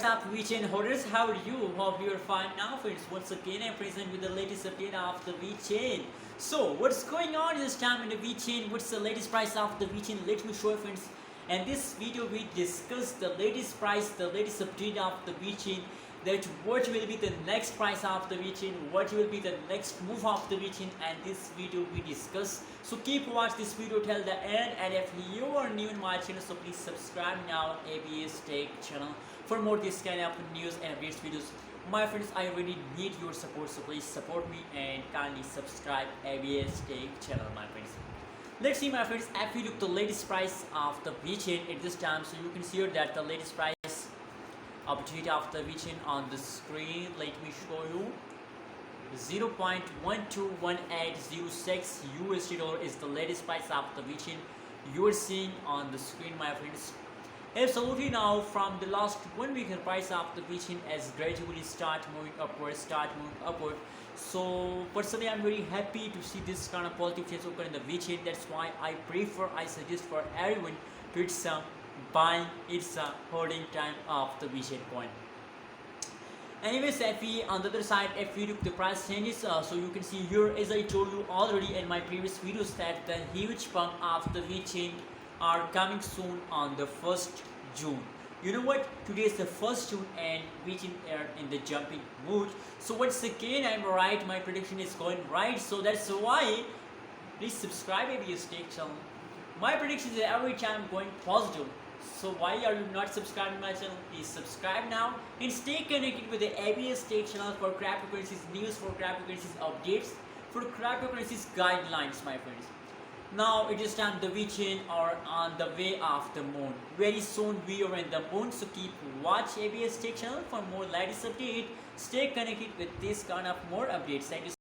what's up Vechain holders, how are you? Hope you are fine now friends. Once again I'm present with the latest update of the Vechain. So what's going on this time in the Vechain? What's the latest price of the Vechain? Let me show you friends. And this video we discuss the latest price, the latest update of the Vechain, that what will be the next price of the Vechain, what will be the next move of the Vechain, and this video we discuss. So keep watch this video till the end, and if you are new in my channel, so please subscribe now ABS Tech channel for more this kind of news and updates videos. My friends, I really need your support, so please support me and kindly subscribe ABS Tech channel, my friends. Let's see my friends, if we look the latest price of the Vechain at this time, so you can see here that the latest price update of the Vechain on the screen. Let me show you. 0.121806 USD dollar is the latest price of the Vechain you are seeing on the screen, my friends. Absolutely, now from the last 1 week, the price of the Vechain has gradually start moving upward. So personally, I'm very happy to see this kind of positive change occur in the Vechain. That's why I suggest for everyone to hit some buying, it's a holding time of the Vechain coin. Anyways, if we on the other side, if we look the price changes, so you can see here, as I told you already in my previous videos, that the huge pump of the Vechain are coming soon on the 1st June. You know what? Today is the 1st June and Vechain are in the jumping mood. So once again, I'm right. My prediction is going right. So that's why please subscribe ABS Tech channel. My prediction is every time going positive. So why are you not subscribing my channel? Please subscribe now and stay connected with the ABS Tech channel for cryptocurrencies news, for cryptocurrencies updates, for cryptocurrencies guidelines, my friends. Now it is time the Vechain are on the way of the moon. Very soon we are in the moon, so keep watch ABS Tech channel for more latest update. Stay connected with this kind of more updates. Thank you.